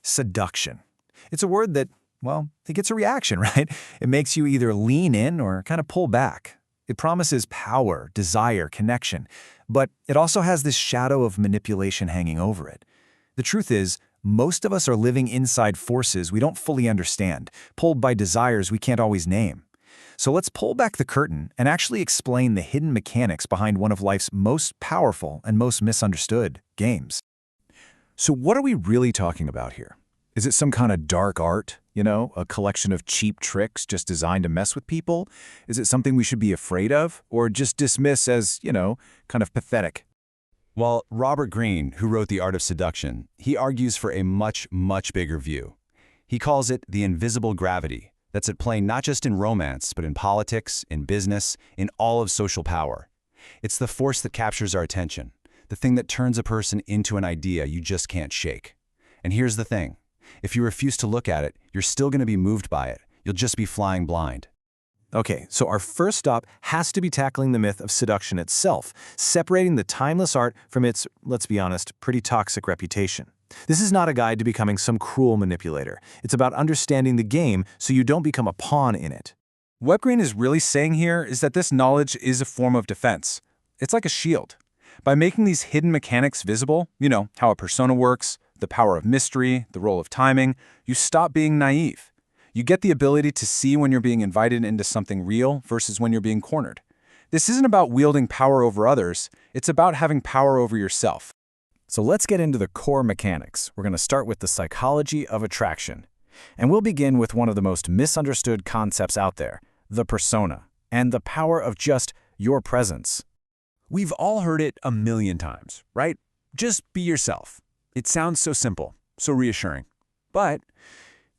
Seduction. It's a word that, well, it gets a reaction, right? It makes you either lean in or kind of pull back. It promises power, desire, connection, but it also has this shadow of manipulation hanging over it. The truth is, most of us are living inside forces we don't fully understand, pulled by desires we can't always name. So let's pull back the curtain and actually explain the hidden mechanics behind one of life's most powerful and most misunderstood games. So what are we really talking about here? Is it some kind of dark art? A collection of cheap tricks just designed to mess with people? Is it something we should be afraid of or just dismiss as, kind of pathetic? Well, Robert Greene, who wrote The Art of Seduction, he argues for a much, much bigger view. He calls it the invisible gravity that's at play not just in romance, but in politics, in business, in all of social power. It's the force that captures our attention, the thing that turns a person into an idea you just can't shake. And here's the thing. If you refuse to look at it, you're still going to be moved by it. You'll just be flying blind. Okay, so our first stop has to be tackling the myth of seduction itself, separating the timeless art from its, let's be honest, pretty toxic reputation. This is not a guide to becoming some cruel manipulator. It's about understanding the game so you don't become a pawn in it. What Greene is really saying here is that this knowledge is a form of defense. It's like a shield. By making these hidden mechanics visible, how a persona works, the power of mystery, the role of timing, you stop being naive. You get the ability to see when you're being invited into something real versus when you're being cornered. This isn't about wielding power over others, it's about having power over yourself. So let's get into the core mechanics. We're going to start with the psychology of attraction. And we'll begin with one of the most misunderstood concepts out there, the persona, and the power of just your presence. We've all heard it a million times, right? Just be yourself. It sounds so simple, so reassuring. But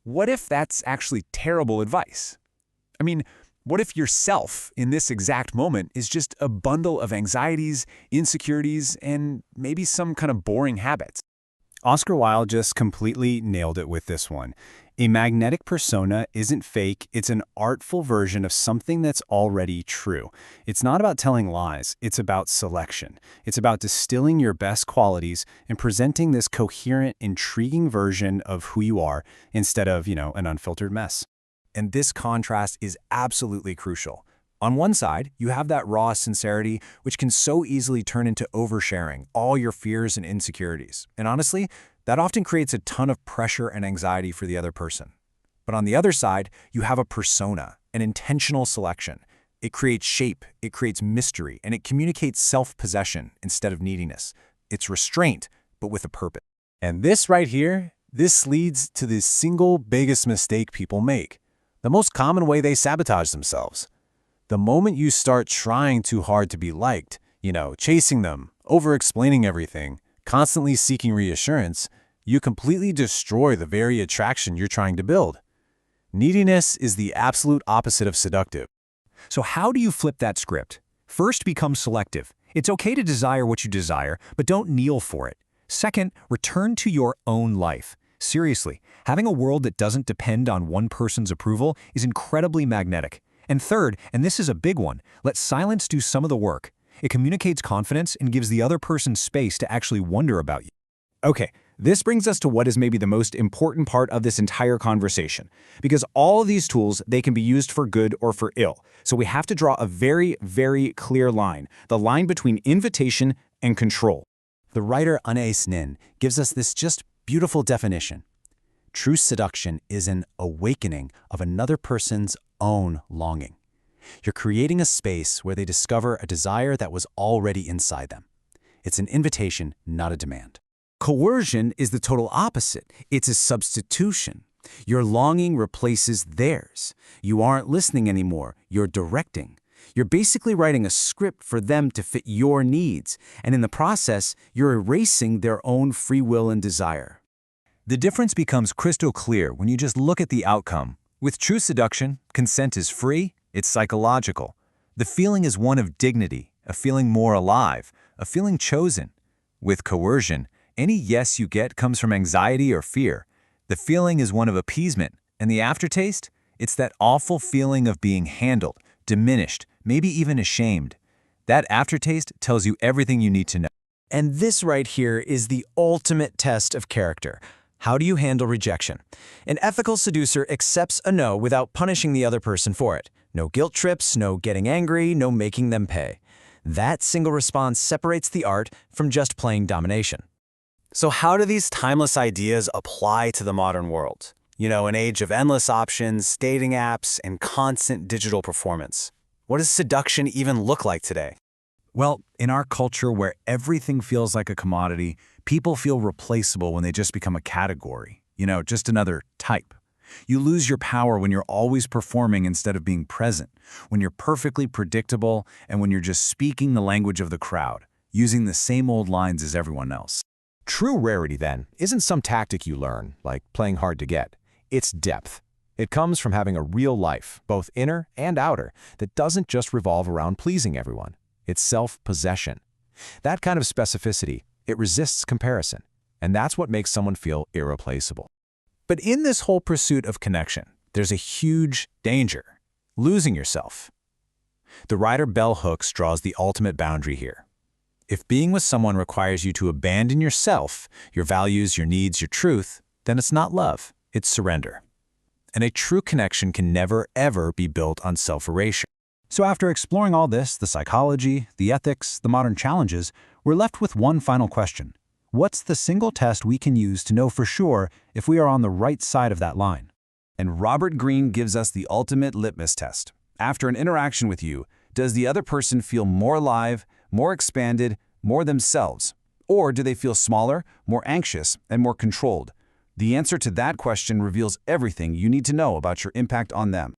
what if that's actually terrible advice? I mean, what if yourself in this exact moment is just a bundle of anxieties, insecurities, and maybe some kind of boring habits? Oscar Wilde just completely nailed it with this one. A magnetic persona isn't fake, it's an artful version of something that's already true. It's not about telling lies, it's about selection. It's about distilling your best qualities and presenting this coherent, intriguing version of who you are instead of, an unfiltered mess. And this contrast is absolutely crucial. On one side, you have that raw sincerity, which can so easily turn into oversharing all your fears and insecurities. And honestly, that often creates a ton of pressure and anxiety for the other person. But on the other side, you have a persona, an intentional selection. It creates shape, it creates mystery, and it communicates self-possession instead of neediness. It's restraint, but with a purpose. And this right here, this leads to the single biggest mistake people make. The most common way they sabotage themselves. The moment you start trying too hard to be liked, chasing them, over-explaining everything, constantly seeking reassurance, you completely destroy the very attraction you're trying to build. Neediness is the absolute opposite of seductive. So how do you flip that script? First, become selective. It's okay to desire what you desire, but don't kneel for it. Second, return to your own life. Seriously, having a world that doesn't depend on one person's approval is incredibly magnetic. And third, and this is a big one, let silence do some of the work. It communicates confidence and gives the other person space to actually wonder about you. Okay, this brings us to what is maybe the most important part of this entire conversation. Because all of these tools, they can be used for good or for ill. So we have to draw a very, very clear line, the line between invitation and control. The writer Anais Nin gives us this just beautiful definition. True seduction is an awakening of another person's own longing. You're creating a space where they discover a desire that was already inside them. It's an invitation, not a demand. Coercion is the total opposite. It's a substitution. Your longing replaces theirs. You aren't listening anymore. You're directing. You're basically writing a script for them to fit your needs, and in the process, you're erasing their own free will and desire. The difference becomes crystal clear when you just look at the outcome. With true seduction, consent is free, it's psychological. The feeling is one of dignity, a feeling more alive, a feeling chosen. With coercion, any yes you get comes from anxiety or fear. The feeling is one of appeasement, and the aftertaste? It's that awful feeling of being handled, diminished, maybe even ashamed. That aftertaste tells you everything you need to know. And this right here is the ultimate test of character. How do you handle rejection? An ethical seducer accepts a no without punishing the other person for it. No guilt trips, no getting angry, no making them pay. That single response separates the art from just plain domination. So how do these timeless ideas apply to the modern world? An age of endless options, dating apps, and constant digital performance. What does seduction even look like today? Well, in our culture where everything feels like a commodity, people feel replaceable when they just become a category, just another type. You lose your power when you're always performing instead of being present, when you're perfectly predictable, and when you're just speaking the language of the crowd, using the same old lines as everyone else. True rarity, then, isn't some tactic you learn, like playing hard to get. It's depth. It comes from having a real life, both inner and outer, that doesn't just revolve around pleasing everyone. It's self-possession. That kind of specificity, it resists comparison, and that's what makes someone feel irreplaceable. But in this whole pursuit of connection, there's a huge danger: losing yourself. The writer Bell Hooks draws the ultimate boundary here. If being with someone requires you to abandon yourself, your values, your needs, your truth, then it's not love, it's surrender. And a true connection can never, ever be built on self-erasure. So after exploring all this, the psychology, the ethics, the modern challenges, we're left with one final question. What's the single test we can use to know for sure if we are on the right side of that line? And Robert Greene gives us the ultimate litmus test. After an interaction with you, does the other person feel more alive, more expanded, more themselves? Or do they feel smaller, more anxious, and more controlled? The answer to that question reveals everything you need to know about your impact on them.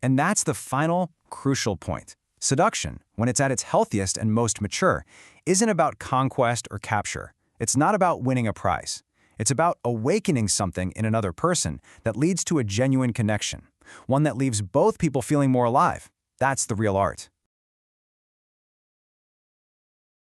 And that's the final, crucial point. Seduction, when it's at its healthiest and most mature, isn't about conquest or capture. It's not about winning a prize. It's about awakening something in another person that leads to a genuine connection, one that leaves both people feeling more alive. That's the real art.